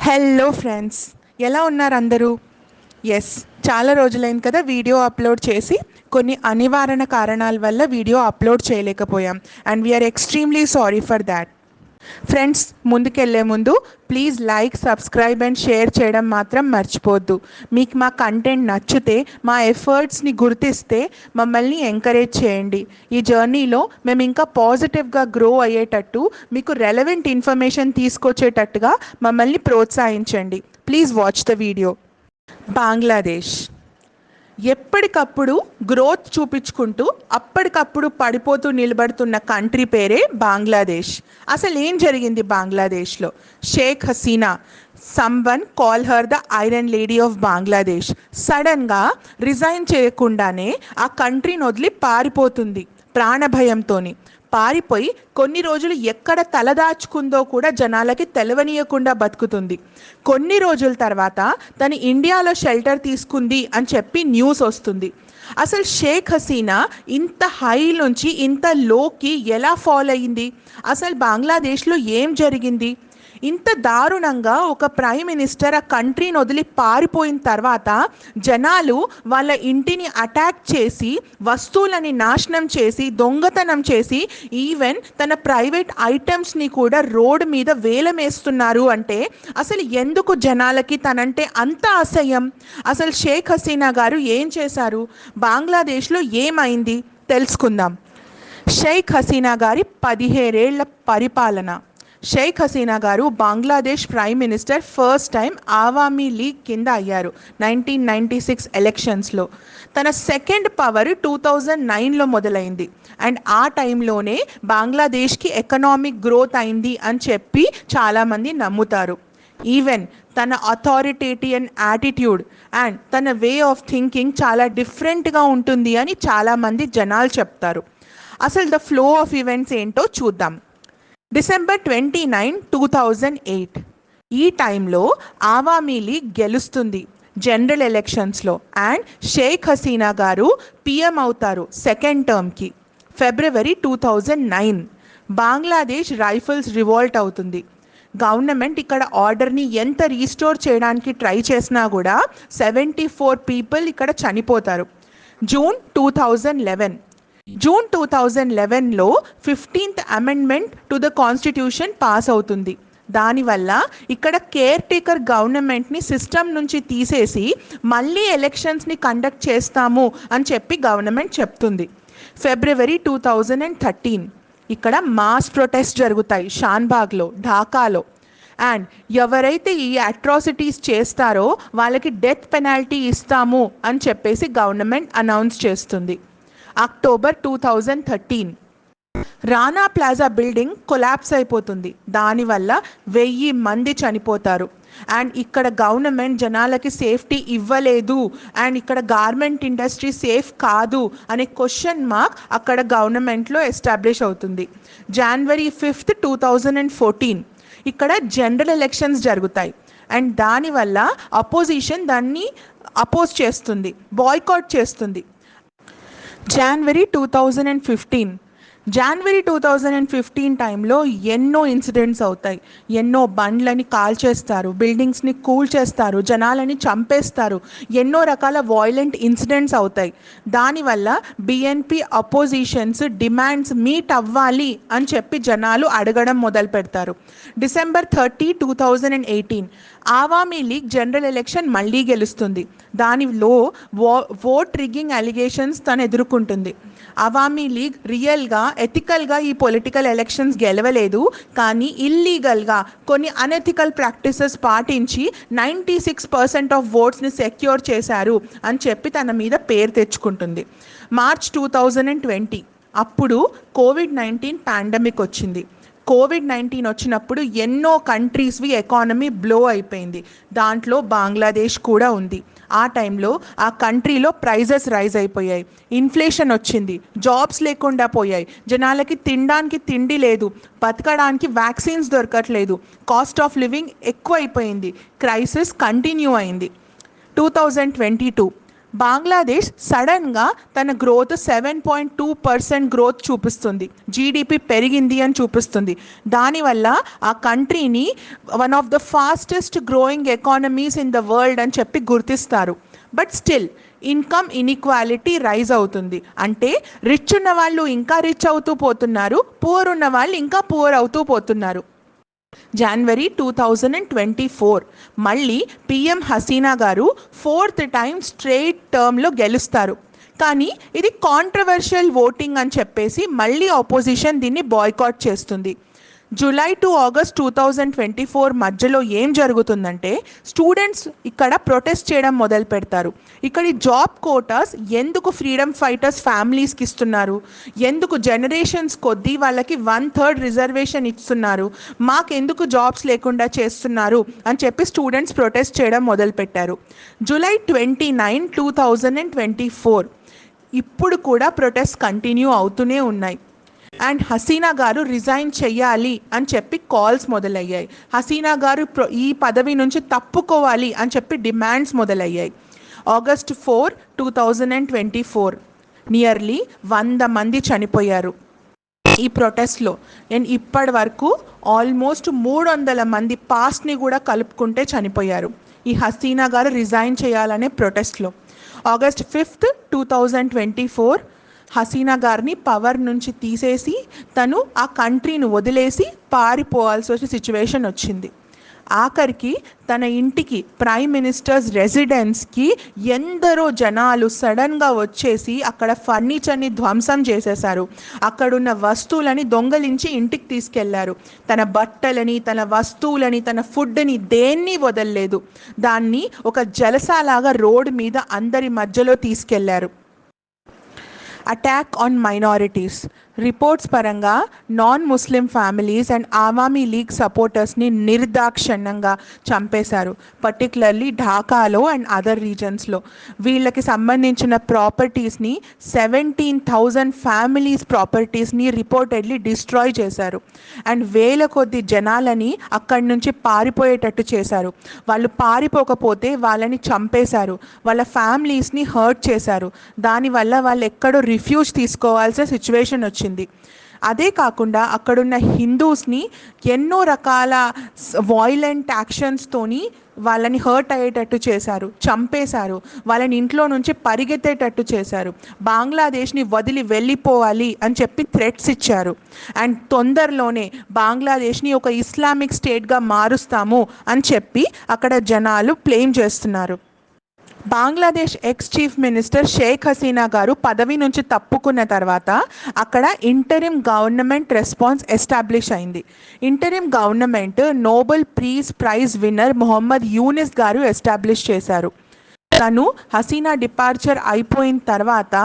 Hello friends, ఎలా ఉన్నారు అందరూ? ఎస్, చాలా రోజులైంది కదా వీడియో అప్లోడ్ చేసి. కొన్ని అనివారణ కారణాల వల్ల వీడియో అప్లోడ్ చేయలేకపోయాం and we're extremely sorry for that. Friends, ముందుకెళ్లే ముందు please like, subscribe and share చేయడం మాత్రం మర్చిపోవద్దు. మీకు మా కంటెంట్ నచ్చితే, మా ఎఫర్ట్స్ని గుర్తిస్తే మమ్మల్ని ఎంకరేజ్ చేయండి. ఈ జర్నీలో మేము ఇంకా పాజిటివ్గా గ్రో అయ్యేటట్టు, మీకు రెలవెంట్ ఇన్ఫర్మేషన్ తీసుకొచ్చేటట్టుగా మమ్మల్ని ప్రోత్సహించండి. Please watch the video. Bangladesh ఎప్పటికప్పుడు గ్రోత్ చూపించుకుంటూ అప్పటికప్పుడు పడిపోతూ నిలబడుతున్న కంట్రీ పేరే బంగ్లాదేశ్. అసలు ఏం జరిగింది బంగ్లాదేశ్లో? Sheikh Hasina, someone call her the iron lady of Bangladesh, సడన్గా రిజైన్ చేయకుండానే ఆ కంట్రీని వదిలి పారిపోతుంది. ప్రాణభయంతోని పారిపోయి కొన్ని రోజులు ఎక్కడ తలదాచుకుందో కూడా జనాలకి తెలవనీయకుండా బతుకుతుంది. కొన్ని రోజుల తర్వాత తను ఇండియాలో షెల్టర్ తీసుకుంది అని చెప్పి న్యూస్ వస్తుంది. అసలు షేక్ హసీనా ఇంత హై నుంచి ఇంత లోకి ఎలా ఫాల్ అయ్యింది? అసలు బంగ్లాదేశ్లో ఏం జరిగింది? ఇంత దారుణంగా ఒక ప్రైమ్ మినిస్టర్ ఆ కంట్రీని వదిలి పారిపోయిన తర్వాత జనాలు వాళ్ళ ఇంటిని అటాక్ చేసి, వస్తువులని నాశనం చేసి, దొంగతనం చేసి, ఈవెన్ తన ప్రైవేట్ ఐటమ్స్ని కూడా రోడ్డు మీద వేలమేస్తున్నారు అంటే అసలు ఎందుకు జనాలకి తనంటే అంత అసహ్యం? అసలు షేక్ హసీనా గారు ఏం చేశారు? బంగ్లాదేశ్లో ఏమైంది తెలుసుకుందాం. షేక్ హసీనా గారి 17 ఏళ్ల పరిపాలన. షేక్ హసీనా గారు Bangladesh prime minister first time Awami league కింద అయ్యారు 1996 ఎలక్షన్స్లో. తన సెకండ్ పవర్ 2009లో మొదలైంది అండ్ ఆ టైంలోనే బంగ్లాదేశ్కి ఎకనామిక్ గ్రోత్ అయింది అని చెప్పి చాలామంది నమ్ముతారు. ఈవెన్ తన అథారిటేరియన్ యాటిట్యూడ్ అండ్ తన వే ఆఫ్ థింకింగ్ చాలా డిఫరెంట్గా ఉంటుంది అని చాలామంది జనాలు చెప్తారు. అసలు ద ఫ్లో ఆఫ్ ఈవెంట్స్ ఏంటో చూద్దాం. డిసెంబర్ 29, 2008 ఈ టైంలో ఆవామీ లీగ్ గెలుస్తుంది జనరల్ ఎలక్షన్స్లో అండ్ షేక్ హసీనా గారు పిఎం అవుతారు సెకండ్ టర్మ్కి. ఫిబ్రవరి 2009 బంగ్లాదేశ్ రైఫిల్స్ రివోల్ట్ అవుతుంది. గవర్నమెంట్ ఇక్కడ ఆర్డర్ని ఎంత రీస్టోర్ చేయడానికి ట్రై చేసినా కూడా 74 పీపుల్ ఇక్కడ చనిపోతారు. జూన్ 2011లో 15th amendment to the constitution pass అవుతుంది. దానివల్ల ఇక్కడ కేర్ టేకర్ గవర్నమెంట్ని సిస్టమ్ నుంచి తీసేసి మళ్ళీ ఎలక్షన్స్ని కండక్ట్ చేస్తాము అని చెప్పి గవర్నమెంట్ చెప్తుంది. ఫిబ్రవరి 2013 ఇక్కడ మాస్ ప్రొటెస్ట్ జరుగుతాయి షాన్బాగ్లో, ఢాకాలో. అండ్ ఎవరైతే ఈ అట్రాసిటీస్ చేస్తారో వాళ్ళకి డెత్ పెనాల్టీ ఇస్తాము అని చెప్పేసి గవర్నమెంట్ అనౌన్స్ చేస్తుంది. అక్టోబర్ 2013 రానా ప్లాజా బిల్డింగ్ కొలాప్స్ అయిపోతుంది. దానివల్ల 1000 మంది చనిపోతారు. అండ్ ఇక్కడ గవర్నమెంట్ జనాలకి సేఫ్టీ ఇవ్వలేదు అండ్ ఇక్కడ గార్మెంట్ ఇండస్ట్రీ సేఫ్ కాదు అనే క్వశ్చన్ మార్క్ అక్కడ గవర్నమెంట్లో ఎస్టాబ్లిష్ అవుతుంది. జనవరి 5, 2014 ఇక్కడ జనరల్ ఎలక్షన్స్ జరుగుతాయి అండ్ దానివల్ల అపోజిషన్ దాన్ని అపోజ్ చేస్తుంది, బాయ్కాట్ చేస్తుంది. జనవరి 2015 టైంలో ఎన్నో ఇన్సిడెంట్స్ అవుతాయి. ఎన్నో బండ్లని కాల్చేస్తారు, బిల్డింగ్స్ని కూల్చేస్తారు, జనాలని చంపేస్తారు, ఎన్నో రకాల వాయిలెంట్ ఇన్సిడెంట్స్ అవుతాయి. దానివల్ల బిఎన్పి అపోజిషన్స్ డిమాండ్స్ మీట్ అవ్వాలి అని చెప్పి జనాలు అడగడం మొదలు పెడతారు. December 30, 2018 Awami league general election మళ్ళీ గెలుస్తుంది. దానిలో ఓట్ రిగ్గింగ్ అలిగేషన్స్ తను ఎదుర్కొంటుంది. అవామీ లీగ్ రియల్గా, ఎథికల్గా ఈ పొలిటికల్ ఎలక్షన్స్ గెలవలేదు, కానీ ఇల్లీగల్గా కొన్ని అనెథికల్ ప్రాక్టీసెస్ పాటించి 96% ఆఫ్ ఓట్స్ని సెక్యూర్ చేశారు అని చెప్పి తన మీద పేరు తెచ్చుకుంటుంది. మార్చ్ 2020 అప్పుడు కోవిడ్-19 పాండమిక్ వచ్చింది. కోవిడ్-19 వచ్చినప్పుడు ఎన్నో కంట్రీస్వి ఎకానమీ బ్లో అయిపోయింది. దాంట్లో బంగ్లాదేశ్ కూడా ఉంది. ఆ టైంలో ఆ కంట్రీలో ప్రైజెస్ రైజ్ అయిపోయాయి, ఇన్ఫ్లేషన్ వచ్చింది, జాబ్స్ లేకుండా పోయాయి, జనాలకి తినడానికి తిండి లేదు, బతకడానికి వ్యాక్సిన్స్ దొరకట్లేదు, కాస్ట్ ఆఫ్ లివింగ్ ఎక్కువ అయిపోయింది, క్రైసిస్ కంటిన్యూ అయింది. 2022 బంగ్లాదేశ్ సడన్గా తన గ్రోత్ 7.2% గ్రోత్ చూపిస్తుంది, జీడిపి పెరిగింది అని చూపిస్తుంది. దానివల్ల ఆ కంట్రీని one of the fastest growing economies in the world అని చెప్పి గుర్తిస్తారు. But still income inequality rise అవుతుంది. అంటే రిచ్ ఉన్న వాళ్ళు ఇంకా రిచ్ అవుతూ పోతున్నారు, పూర్ ఉన్న వాళ్ళు ఇంకా పూర్ అవుతూ పోతున్నారు. జనవరి 2024 మళ్ళీ పిఎం హసీనా గారు 4th టైం స్ట్రెయిట్ టర్మ్లో గెలుస్తారు. కానీ ఇది కాంట్రవర్షియల్ ఓటింగ్ అని చెప్పేసి మళ్ళీ ఆపోజిషన్ దీన్ని బాయ్కాట్ చేస్తుంది. జూలై టు ఆగస్ట్ 2024 మధ్యలో ఏం జరుగుతుందంటే స్టూడెంట్స్ ఇక్కడ ప్రొటెస్ట్ చేయడం మొదలు పెడతారు. ఇక్కడి జాబ్ కోటాస్ ఎందుకు ఫ్రీడమ్ ఫైటర్స్ ఫ్యామిలీస్కి ఇస్తున్నారు, ఎందుకు జనరేషన్స్ కొద్దీ వాళ్ళకి 1/3 రిజర్వేషన్ ఇస్తున్నారు, మాకెందుకు జాబ్స్ లేకుండా చేస్తున్నారు అని చెప్పి స్టూడెంట్స్ ప్రొటెస్ట్ చేయడం మొదలుపెట్టారు. జూలై 29, 2024 ఇప్పుడు కూడా ప్రొటెస్ట్ కంటిన్యూ అవుతూనే ఉన్నాయి. అండ్ హసీనా గారు రిజైన్ చెయ్యాలి అని చెప్పి కాల్స్ మొదలయ్యాయి. హసీనా గారు ఈ పదవి నుంచి తప్పుకోవాలి అని చెప్పి డిమాండ్స్ మొదలయ్యాయి. ఆగస్ట్ 4, 2024 నియర్లీ 100 మంది చనిపోయారు ఈ ప్రొటెస్ట్లో. అండ్ ఇప్పటి వరకు ఆల్మోస్ట్ 300 మంది పాస్ట్ని కూడా కలుపుకుంటే చనిపోయారు ఈ హసీనా గారు రిజైన్ చేయాలనే ప్రొటెస్ట్లో. ఆగస్ట్ 5, 2024 హసీనా గారిని పవర్ నుంచి తీసేసి తను ఆ కంట్రీని వదిలేసి పారిపోవాల్సి వచ్చే సిచ్యువేషన్ వచ్చింది. ఆఖరికి తన ఇంటికి ప్రైమ్ మినిస్టర్స్ రెసిడెన్స్కి ఎందరో జనాలు సడన్గా వచ్చేసి అక్కడ ఫర్నిచర్ని ధ్వంసం చేసేశారు. అక్కడున్న వస్తువులని దొంగలించి ఇంటికి తీసుకెళ్లారు. తన బట్టలని, తన వస్తువులని, తన ఫుడ్ని దేన్ని వదలలేదు. దాన్ని ఒక జలసాలాగా రోడ్ మీద అందరి మధ్యలో తీసుకెళ్లారు. అటాక్ ఆన్ మైనారిటీస్ రిపోర్ట్స్ పరంగా non Muslim families and Awami League సపోర్టర్స్ని నిర్దాక్షిణ్యంగా చంపేశారు, పర్టికులర్లీ ఢాకాలో అండ్ అదర్ రీజన్స్లో. వీళ్ళకి సంబంధించిన ప్రాపర్టీస్ని 17,000 ఫ్యామిలీస్ ప్రాపర్టీస్ని రిపోర్టెడ్లీ డిస్ట్రాయ్ చేశారు. అండ్ వేల కొద్ది జనాలని అక్కడి నుంచి పారిపోయేటట్టు చేశారు. వాళ్ళు పారిపోకపోతే వాళ్ళని చంపేశారు, వాళ్ళ ఫ్యామిలీస్ని హర్ట్ చేశారు. దానివల్ల వాళ్ళు ఎక్కడో రిఫ్యూజ్ తీసుకోవాల్సిన సిచ్యువేషన్ వచ్చింది. అదే కాకుండా అక్కడున్న హిందూస్ని ఎన్నో రకాల వాయిలెంట్ యాక్షన్స్తోని వాళ్ళని హర్ట్ అయ్యేటట్టు చేశారు, చంపేశారు, వాళ్ళని ఇంట్లో నుంచి పరిగెత్తేటట్టు చేశారు, బంగ్లాదేశ్ని వదిలి వెళ్ళిపోవాలి అని చెప్పి థ్రెట్స్ ఇచ్చారు. అండ్ తొందరలోనే బంగ్లాదేశ్ని ఒక ఇస్లామిక్ స్టేట్గా మారుస్తాము అని చెప్పి అక్కడ జనాలు క్లెయిమ్ చేస్తున్నారు. Bangladesh ex chief minister Sheikh Hasina గారు పదవి నుంచి తప్పుకున్న తర్వాత అక్కడ ఇంటరిమ్ గవర్నమెంట్ రెస్పాన్స్ ఎస్టాబ్లిష్ అయింది. Interim government Nobel peace prize winner Mohammad Yunus గారు ఎస్టాబ్లిష్ చేశారు. తను హసీనా డిపార్చర్ అయిపోయిన తర్వాత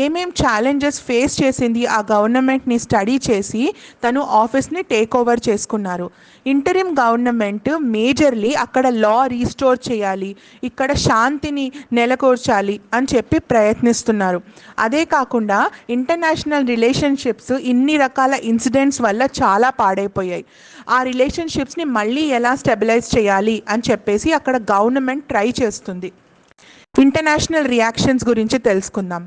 ఏమేం ఛాలెంజెస్ ఫేస్ చేసింది ఆ గవర్నమెంట్ని స్టడీ చేసి తను ఆఫీస్ని టేక్ ఓవర్ చేసుకున్నారు. ఇంటరిమ్ గవర్నమెంట్ మేజర్లీ అక్కడ లా రీస్టోర్ చేయాలి, ఇక్కడ శాంతిని నెలకొల్చాలి అని చెప్పి ప్రయత్నిస్తున్నారు. అదే కాకుండా ఇంటర్నేషనల్ రిలేషన్షిప్స్ ఇన్ని రకాల ఇన్సిడెంట్స్ వల్ల చాలా పాడైపోయాయి. ఆ రిలేషన్షిప్స్ని మళ్ళీ ఎలా స్టెబిలైజ్ చేయాలి అని చెప్పేసి అక్కడ గవర్నమెంట్ ట్రై చేస్తుంది. ఇంటర్నేషనల్ రియాక్షన్స్ గురించి తెలుసుకుందాం.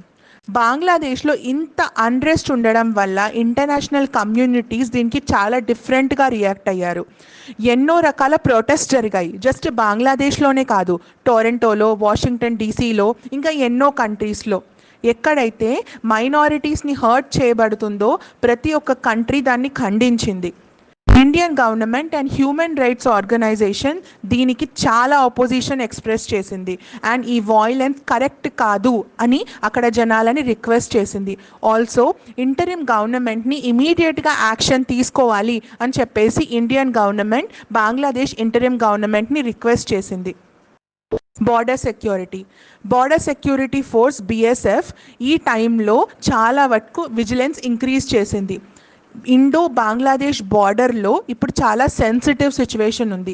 బంగ్లాదేశ్లో ఇంత అన్రెస్ట్ ఉండడం వల్ల ఇంటర్నేషనల్ కమ్యూనిటీస్ దీనికి చాలా డిఫరెంట్గా రియాక్ట్ అయ్యారు. ఎన్నో రకాల ప్రొటెస్ట్ జరిగాయి, జస్ట్ బంగ్లాదేశ్లోనే కాదు, టొరంటోలో, వాషింగ్టన్ డీసీలో, ఇంకా ఎన్నో కంట్రీస్లో. ఎక్కడైతే మైనారిటీస్ని హర్ట్ చేయబడుతుందో ప్రతి ఒక్క కంట్రీ దాన్ని ఖండించింది. Indian government and human rights organisation దీనికి చాలా ఆపోజిషన్ ఎక్స్ప్రెస్ చేసింది. అండ్ ఈ వాయిలెన్స్ కరెక్ట్ కాదు అని అక్కడ జనాలని రిక్వెస్ట్ చేసింది. ఆల్సో ఇంటరిమ్ గవర్నమెంట్ని ఇమీడియట్గా యాక్షన్ తీసుకోవాలి అని చెప్పేసి ఇండియన్ గవర్నమెంట్ బంగ్లాదేశ్ ఇంటరిమ్ గవర్నమెంట్ని రిక్వెస్ట్ చేసింది. బార్డర్ సెక్యూరిటీ ఫోర్స్ BSF ఈ టైంలో చాలా వరకు విజిలెన్స్ ఇంక్రీజ్ చేసింది. ఇండో బంగ్లాదేశ్ బార్డర్లో ఇప్పుడు చాలా సెన్సిటివ్ సిచ్యువేషన్ ఉంది.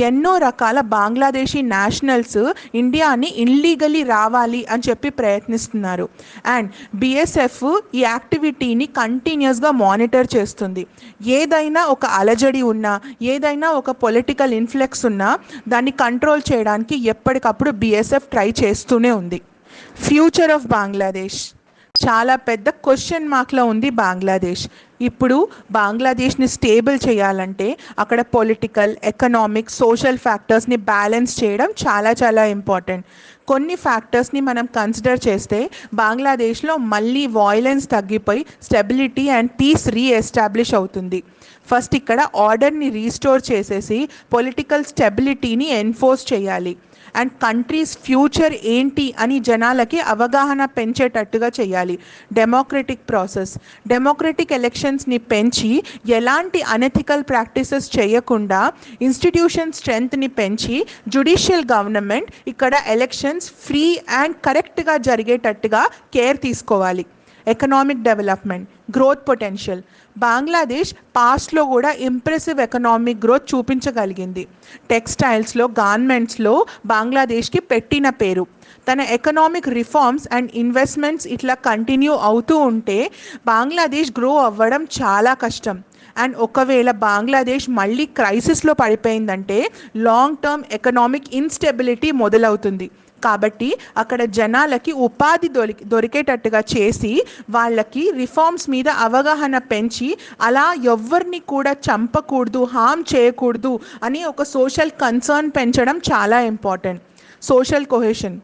ఎన్నో రకాల బంగ్లాదేశీ నేషనల్స్ ఇండియాని ఇల్లీగలీ రావాలి అని చెప్పి ప్రయత్నిస్తున్నారు. అండ్ BSF ఈ యాక్టివిటీని కంటిన్యూస్గా మానిటర్ చేస్తుంది. ఏదైనా ఒక అలజడి ఉన్నా, ఏదైనా ఒక పొలిటికల్ ఇన్ఫ్లెక్స్ ఉన్నా దాన్ని కంట్రోల్ చేయడానికి ఎప్పటికప్పుడు BSF ట్రై చేస్తూనే ఉంది. ఫ్యూచర్ ఆఫ్ బంగ్లాదేశ్ చాలా పెద్ద క్వశ్చన్ మార్క్లో ఉంది బంగ్లాదేశ్. ఇప్పుడు బంగ్లాదేశ్ని స్టేబుల్ చేయాలంటే అక్కడ పొలిటికల్, ఎకనామిక్, సోషల్ ఫ్యాక్టర్స్ని బ్యాలెన్స్ చేయడం చాలా చాలా ఇంపార్టెంట్. కొన్ని ఫ్యాక్టర్స్ని మనం కన్సిడర్ చేస్తే బంగ్లాదేశ్లో మళ్ళీ వాయిలెన్స్ తగ్గిపోయి స్టెబిలిటీ అండ్ పీస్ రీఎస్టాబ్లిష్ అవుతుంది. ఫస్ట్ ఇక్కడ ఆర్డర్ని రీస్టోర్ చేసేసి పొలిటికల్ స్టెబిలిటీని ఎన్ఫోర్స్ చేయాలి. అండ్ కంట్రీస్ ఫ్యూచర్ ఏంటి అని జనాలకి అవగాహన పెంచేటట్టుగా చేయాలి. డెమోక్రటిక్ ఎలక్షన్స్ని పెంచి ఎలాంటి అనెథికల్ ప్రాక్టీసెస్ చేయకుండా ఇన్స్టిట్యూషన్ స్ట్రెంగ్త్ని పెంచి జ్యుడిషియల్ గవర్నమెంట్ ఇక్కడ ఎలక్షన్స్ ఫ్రీ అండ్ కరెక్ట్గా జరిగేటట్టుగా కేర్ తీసుకోవాలి. Economic development, growth potential. Bangladesh పాస్ట్లో కూడా ఇంప్రెసివ్ ఎకనామిక్ గ్రోత్ చూపించగలిగింది. టెక్స్టైల్స్లో, గార్మెంట్స్లో బంగ్లాదేశ్కి పెట్టిన పేరు. తన ఎకనామిక్ రిఫార్మ్స్ అండ్ ఇన్వెస్ట్మెంట్స్ ఇట్లా కంటిన్యూ అవుతూ ఉంటే బంగ్లాదేశ్ గ్రో అవ్వడం చాలా కష్టం. అండ్ ఒకవేళ బంగ్లాదేశ్ మళ్ళీ క్రైసిస్లో పడిపోయిందంటే లాంగ్ టర్మ్ ఎకనామిక్ ఇన్స్టెబిలిటీ మొదలవుతుంది. కాబట్టి అక్కడ జనాలకి ఉపాధి దొరికేటట్టుగా చేసి వాళ్ళకి రిఫార్మ్స్ మీద అవగాహన పెంచి అలా ఎవరిని కూడా చంపకూడదు, హామ్ చేయకూడదు అని ఒక సోషల్ కన్సర్న్ పెంచడం చాలా ఇంపార్టెంట్. సోషల్ కొహెషన్,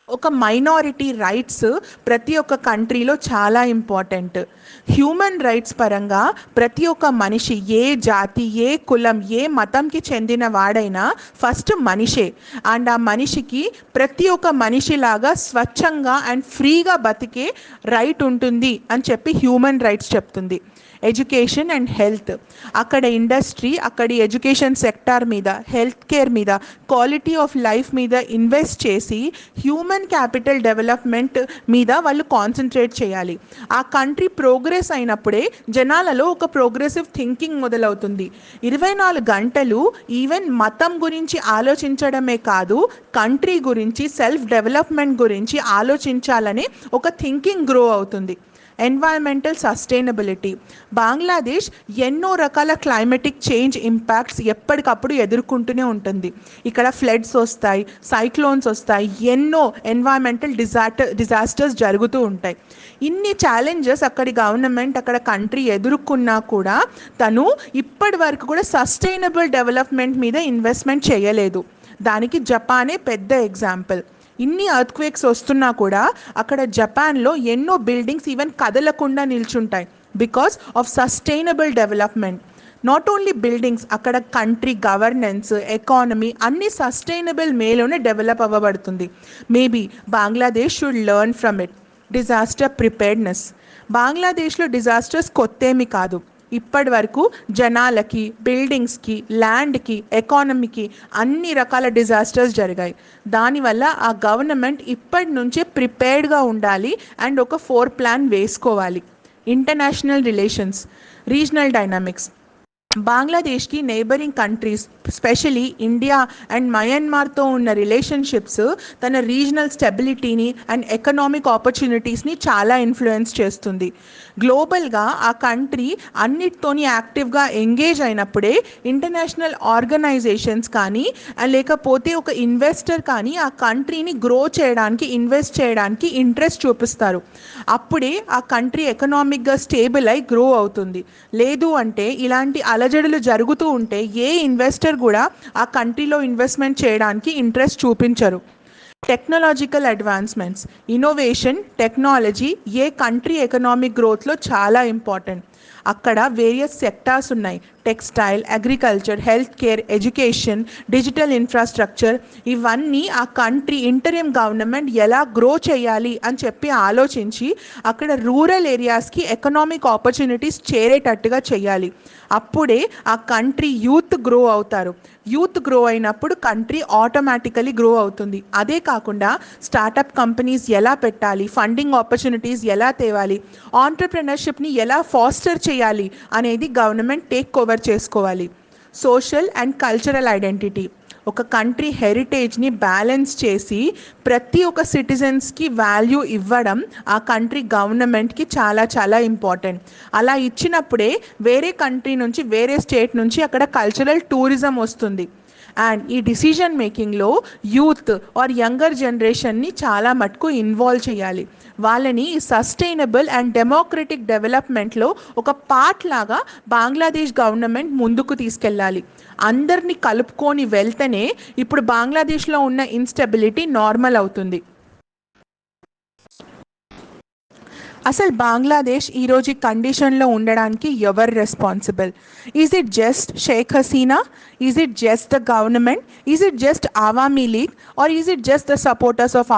ఒక మైనారిటీ రైట్స్ ప్రతి ఒక్క కంట్రీలో చాలా ఇంపార్టెంట్. హ్యూమన్ రైట్స్ పరంగా ప్రతి ఒక్క మనిషి ఏ జాతి, ఏ కులం, ఏ మతంకి చెందిన వాడైనా ఫస్ట్ మనిషే. అండ్ ఆ మనిషికి ప్రతి ఒక్క మనిషిలాగా స్వచ్ఛంగా అండ్ ఫ్రీగా బతికే రైట్ ఉంటుంది అని చెప్పి హ్యూమన్ రైట్స్ చెప్తుంది. ఎడ్యుకేషన్ అండ్ హెల్త్, అక్కడ ఇండస్ట్రీ, అక్కడి ఎడ్యుకేషన్ సెక్టార్ మీద, హెల్త్ కేర్ మీద, క్వాలిటీ ఆఫ్ లైఫ్ మీద ఇన్వెస్ట్ చేసి హ్యూమన్ క్యాపిటల్ డెవలప్మెంట్ మీద వాళ్ళు కాన్సన్ట్రేట్ చేయాలి. ఆ కంట్రీ ప్రోగ్రెస్ అయినప్పుడే జనాలలో ఒక ప్రోగ్రెసివ్ థింకింగ్ మొదలవుతుంది. 24 గంటలు ఈవెన్ మతం గురించి ఆలోచించడమే కాదు, కంట్రీ గురించి, సెల్ఫ్ డెవలప్మెంట్ గురించి ఆలోచించాలనే ఒక థింకింగ్ గ్రో అవుతుంది. ఎన్వైరన్మెంటల్ సస్టైనబిలిటీ, బంగ్లాదేశ్ ఎన్నో రకాల క్లైమేటిక్ చేంజ్ ఇంపాక్ట్స్ ఎప్పటికప్పుడు ఎదుర్కొంటూనే ఉంటుంది. ఇక్కడ ఫ్లడ్స్ వస్తాయి, సైక్లోన్స్ వస్తాయి, ఎన్నో ఎన్వైరన్మెంటల్ డిజాస్టర్స్ జరుగుతూ ఉంటాయి. ఇన్ని ఛాలెంజెస్ అక్కడి గవర్నమెంట్, అక్కడ కంట్రీ ఎదుర్కొన్నా కూడా తను ఇప్పటి వరకు కూడా సస్టైనబుల్ డెవలప్మెంట్ మీద ఇన్వెస్ట్మెంట్ చేయలేదు. దానికి జపానే పెద్ద ఎగ్జాంపుల్. ఇన్ని ఎర్త్క్వేక్స్ వస్తున్నా కూడా అక్కడ జపాన్లో ఎన్నో బిల్డింగ్స్ ఈవెన్ కదలకుండా నిల్చుంటాయి because of sustainable development. Not only buildings, అక్కడ కంట్రీ గవర్నెన్స్, ఎకానమీ అన్ని సస్టైనబుల్ మేలోనే డెవలప్ అవ్వబడుతుంది. Maybe Bangladesh should learn from it. Disaster preparedness, బంగ్లాదేశ్లో డిజాస్టర్స్ కొత్తేమి కాదు. ఇప్పటి వరకు జనాలకి, బిల్డింగ్స్కి, ల్యాండ్కి, ఎకానమీకి అన్ని రకాల డిజాస్టర్స్ జరిగాయి. దానివల్ల ఆ గవర్నమెంట్ ఇప్పటి నుంచే ప్రిపేర్డ్గా ఉండాలి అండ్ ఒక 4 ప్లాన్ వేసుకోవాలి. ఇంటర్నేషనల్ రిలేషన్స్, రీజనల్ డైనామిక్స్, బంగ్లాదేశ్కి neighbouring countries specially India and మయన్మార్తో ఉన్న రిలేషన్షిప్స్ తన రీజనల్ స్టెబిలిటీని అండ్ ఎకనామిక్ ఆపర్చునిటీస్ని చాలా ఇన్ఫ్లుయెన్స్ చేస్తుంది. గ్లోబల్గా ఆ కంట్రీ అన్నిటితోని యాక్టివ్గా ఎంగేజ్ అయినప్పుడే ఇంటర్నేషనల్ ఆర్గనైజేషన్స్ కానీ లేకపోతే ఒక ఇన్వెస్టర్ కానీ ఆ కంట్రీని గ్రో చేయడానికి, ఇన్వెస్ట్ చేయడానికి ఇంట్రెస్ట్ చూపిస్తారు. అప్పుడే ఆ కంట్రీ ఎకనామిక్గా స్టేబుల్ అయి గ్రో అవుతుంది. లేదు అంటే ఇలాంటి అలజడులు జరుగుతూ ఉంటే ఏ ఇన్వెస్టర్ కూడా ఆ కంట్రీలో ఇన్వెస్ట్మెంట్ చేయడానికి ఇంట్రెస్ట్ చూపించరు. టెక్నాలజికల్ అడ్వాన్స్మెంట్స్, ఇన్నోవేషన్, టెక్నాలజీ ఏ కంట్రీ ఎకనామిక్ గ్రోత్లో చాలా ఇంపార్టెంట్. అక్కడ వేరియస్ సెక్టార్స్ ఉన్నాయి. Textile, agriculture, health care, education, digital infrastructure. ఇవన్నీ ఆ కంట్రీ ఇంటరిమ్ గవర్నమెంట్ ఎలా గ్రో చేయాలి అని చెప్పి ఆలోచించి అక్కడ రూరల్ ఏరియాస్కి ఎకనామిక్ ఆపర్చునిటీస్ చేరేటట్టుగా చేయాలి. అప్పుడే ఆ కంట్రీ యూత్ గ్రో అవుతారు. యూత్ గ్రో అయినప్పుడు కంట్రీ ఆటోమేటికలీ గ్రో అవుతుంది. అదే కాకుండా స్టార్టప్ కంపెనీస్ ఎలా పెట్టాలి, ఫండింగ్ ఆపర్చునిటీస్ ఎలా తేవాలి, ఆంటర్ప్రెనర్షిప్ని ఎలా ఫాస్టర్ చేయాలి అనేది గవర్నమెంట్ టేక్ ఓవర్ చేసుకోవాలి. సోషల్ అండ్ కల్చరల్ ఐడెంటిటీ, ఒక కంట్రీ హెరిటేజ్ని బ్యాలెన్స్ చేసి ప్రతి ఒక్క సిటిజన్స్కి వాల్యూ ఇవ్వడం ఆ కంట్రీ గవర్నమెంట్కి చాలా చాలా ఇంపార్టెంట్. అలా ఇచ్చినప్పుడే వేరే కంట్రీ నుంచి, వేరే స్టేట్ నుంచి అక్కడ కల్చరల్ టూరిజం వస్తుంది. అండ్ ఈ డిసిజన్ మేకింగ్లో యూత్ ఆర్ యంగర్ జనరేషన్ని చాలా మటుకు ఇన్వాల్వ్ చేయాలి. వాళ్ళని సస్టైనబుల్ అండ్ డెమోక్రటిక్ డెవలప్మెంట్లో ఒక పార్ట్ లాగా బంగ్లాదేశ్ గవర్నమెంట్ ముందుకు తీసుకెళ్ళాలి. అందరినీ కలుపుకొని వెళ్తేనే ఇప్పుడు బంగ్లాదేశ్లో ఉన్న ఇన్స్టెబిలిటీ నార్మల్ అవుతుంది. అసలు బంగ్లాదేశ్ ఈరోజు కండిషన్లో ఉండడానికి ఎవరు responsible? Is it just Sheikh Hasina? Is it just the government? Is it just Awami League? Or is it just the supporters of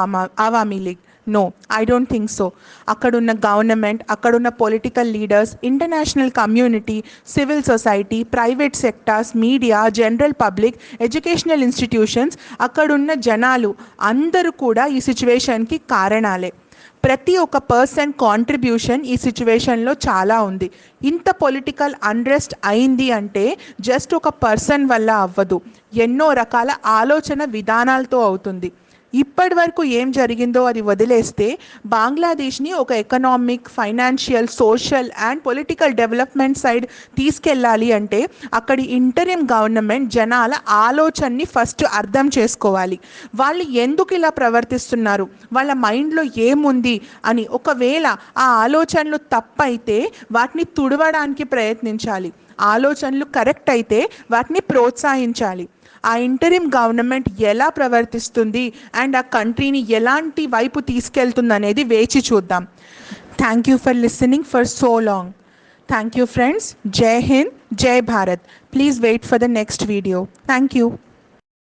Awami League? No, I don't think so. అక్కడున్న గవర్నమెంట్, అక్కడున్న political leaders, international community, civil society, private sectors, media, general public, educational institutions, అక్కడున్న జనాలు అందరూ కూడా ఈ సిచ్యువేషన్కి కారణాలే. ప్రతి ఒక్క పర్సన్ కాంట్రిబ్యూషన్ ఈ సిచ్యువేషన్లో చాలా ఉంది. ఇంత పొలిటికల్ అన్రెస్ట్ అయింది అంటే జస్ట్ ఒక పర్సన్ వల్ల అవ్వదు, ఎన్నో రకాల ఆలోచన విధానాలతో అవుతుంది. ఇప్పటి వరకు ఏం జరిగిందో అది వదిలేస్తే బంగ్లాదేశ్ని ఒక economic, financial, social and political development side తీసుకెళ్ళాలి అంటే అక్కడి ఇంటరిమ్ గవర్నమెంట్ జనాల ఆలోచనని ఫస్ట్ అర్థం చేసుకోవాలి. వాళ్ళు ఎందుకు ఇలా ప్రవర్తిస్తున్నారు, వాళ్ళ మైండ్లో ఏముంది అని. ఒకవేళ ఆ ఆలోచనలు తప్పైతే వాటిని తుడవడానికి ప్రయత్నించాలి, ఆలోచనలు కరెక్ట్ అయితే వాటిని ప్రోత్సహించాలి. ఆ ఇంటరిమ్ గవర్నమెంట్ ఎలా ప్రవర్తిస్తుంది అండ్ ఆ కంట్రీని ఎలాంటి వైపు తీసుకెళ్తుంది అనేది వేచి చూద్దాం. Thank you for listening for so long. Thank you friends. జై హింద్, జై Bharat. Please wait for the next video. Thank you.